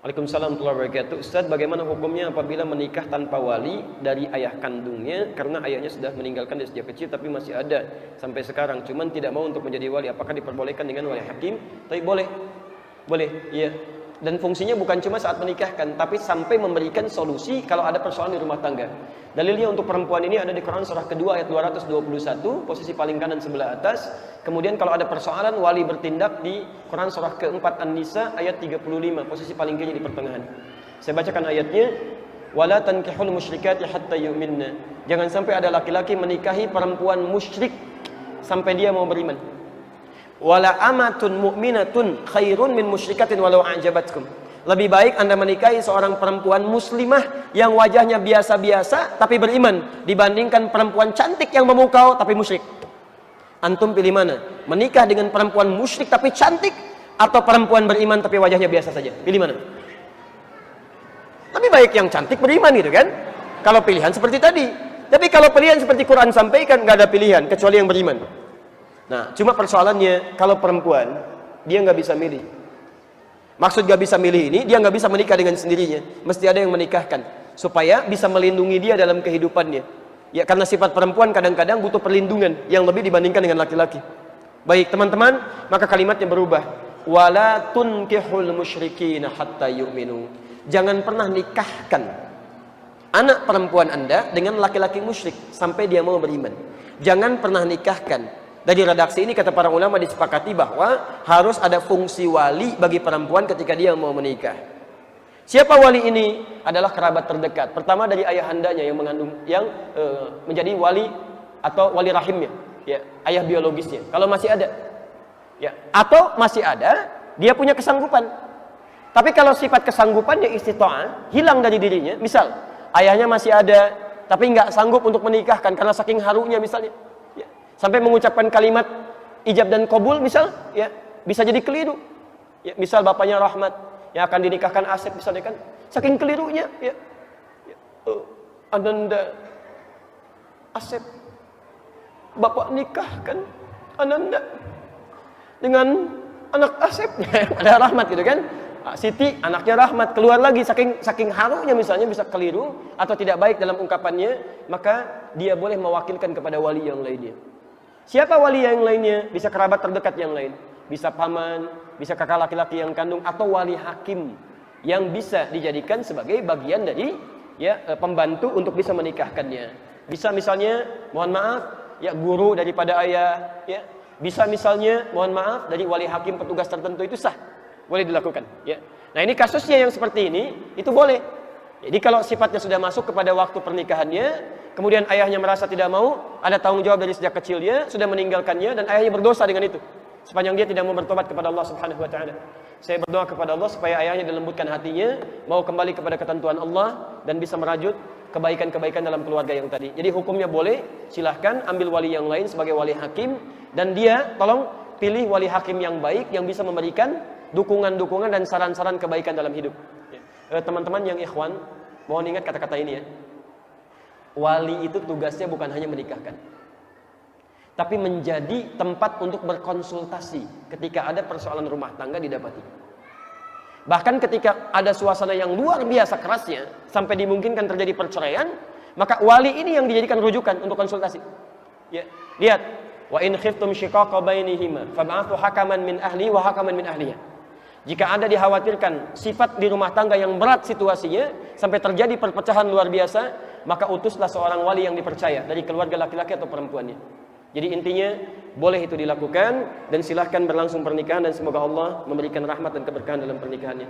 Waalaikumsalam warahmatullahi wabarakatuh. Ustaz, bagaimana hukumnya apabila menikah tanpa wali dari ayah kandungnya karena ayahnya sudah meninggalkan dia sejak kecil tapi masih ada sampai sekarang, cuman tidak mau untuk menjadi wali, apakah diperbolehkan dengan wali hakim? Tapi boleh, iya. Dan fungsinya bukan cuma saat menikahkan, tapi sampai memberikan solusi kalau ada persoalan di rumah tangga. Dalilnya untuk perempuan ini ada di Quran surah kedua ayat 221, posisi paling kanan sebelah atas. Kemudian kalau ada persoalan, wali bertindak di Quran surah keempat An-Nisa ayat 35, posisi paling kiri di pertengahan. Saya bacakan ayatnya. Wala tankihul musyrikati hatta yu'minna. Jangan sampai ada laki-laki menikahi perempuan musyrik sampai dia mau beriman. Wala amatun mu'minatun khairun min musyrikatin walau a'jabatkum. Lebih baik Anda menikahi seorang perempuan muslimah yang wajahnya biasa-biasa tapi beriman dibandingkan perempuan cantik yang memukau tapi musyrik. Antum pilih mana? Menikah dengan perempuan musyrik tapi cantik atau perempuan beriman tapi wajahnya biasa saja? Pilih mana? Lebih baik yang cantik beriman gitu kan? Kalau pilihan seperti tadi. Tapi kalau pilihan seperti Quran sampaikan, nggak ada pilihan kecuali yang beriman. Nah, cuma persoalannya kalau perempuan dia nggak bisa milih. Maksud nggak bisa milih ini, dia nggak bisa menikah dengan sendirinya. Mesti ada yang menikahkan supaya bisa melindungi dia dalam kehidupannya. Ya, karena sifat perempuan kadang-kadang butuh perlindungan yang lebih dibandingkan dengan laki-laki. Baik teman-teman, maka kalimatnya berubah. Wala tunkihul musyrikina hatta yu'minu. Jangan pernah nikahkan anak perempuan Anda dengan laki-laki musyrik sampai dia mau beriman. Jangan pernah nikahkan. Dari redaksi ini kata para ulama disepakati bahwa harus ada fungsi wali bagi perempuan ketika dia mau menikah. Siapa wali ini? Adalah kerabat terdekat. Pertama dari ayahandanya yang mengandung, menjadi wali atau wali rahimnya, ya, ayah biologisnya. Kalau masih ada, ya, atau masih ada, dia punya kesanggupan. Tapi kalau sifat kesanggupannya istita'ah hilang dari dirinya, misal ayahnya masih ada, tapi nggak sanggup untuk menikahkan karena saking harunya misalnya. Sampai mengucapkan kalimat ijab dan qabul misal, ya, bisa jadi keliru. Ya, misal bapaknya Rahmat yang akan dinikahkan Asep misalnya kan, saking kelirunya, ya. Ananda Asep, bapak nikahkan Ananda dengan anak Asep, ada Rahmat gitu kan. Siti anaknya Rahmat, keluar lagi saking harunya misalnya bisa keliru atau tidak baik dalam ungkapannya, maka dia boleh mewakilkan kepada wali yang lainnya. Siapa wali yang lainnya? Bisa kerabat terdekat yang lain, bisa paman, bisa kakak laki-laki yang kandung, atau wali hakim yang bisa dijadikan sebagai bagian dari, ya, pembantu untuk bisa menikahkannya. Bisa misalnya, mohon maaf, ya, guru daripada ayah, ya. Bisa misalnya, mohon maaf, dari wali hakim petugas tertentu, itu sah, boleh dilakukan, ya. Nah, ini kasusnya yang seperti ini, itu boleh. Jadi kalau sifatnya sudah masuk kepada waktu pernikahannya, kemudian ayahnya merasa tidak mau, ada tanggung jawab dari sejak kecilnya, sudah meninggalkannya, dan ayahnya berdosa dengan itu, sepanjang dia tidak mau bertobat kepada Allah Subhanahu Wa Taala. Saya berdoa kepada Allah supaya ayahnya dilembutkan hatinya, mau kembali kepada ketentuan Allah, dan bisa merajut kebaikan-kebaikan dalam keluarga yang tadi. Jadi hukumnya boleh, silahkan ambil wali yang lain sebagai wali hakim, dan dia tolong pilih wali hakim yang baik, yang bisa memberikan dukungan-dukungan dan saran-saran kebaikan dalam hidup. Teman-teman yang ikhwan, mohon ingat kata-kata ini ya. Wali itu tugasnya bukan hanya menikahkan, tapi menjadi tempat untuk berkonsultasi ketika ada persoalan rumah tangga didapati. Bahkan ketika ada suasana yang luar biasa kerasnya sampai dimungkinkan terjadi perceraian, maka wali ini yang dijadikan rujukan untuk konsultasi. Ya, lihat, wa in khiftum shiqaqa bainihima fab'athu hakaman min ahli wa hakaman min ahliha. Jika Anda dikhawatirkan sifat di rumah tangga yang berat situasinya sampai terjadi perpecahan luar biasa, maka utuslah seorang wali yang dipercaya dari keluarga laki-laki atau perempuannya. Jadi intinya boleh itu dilakukan, dan silahkan berlangsung pernikahan, dan semoga Allah memberikan rahmat dan keberkahan dalam pernikahannya.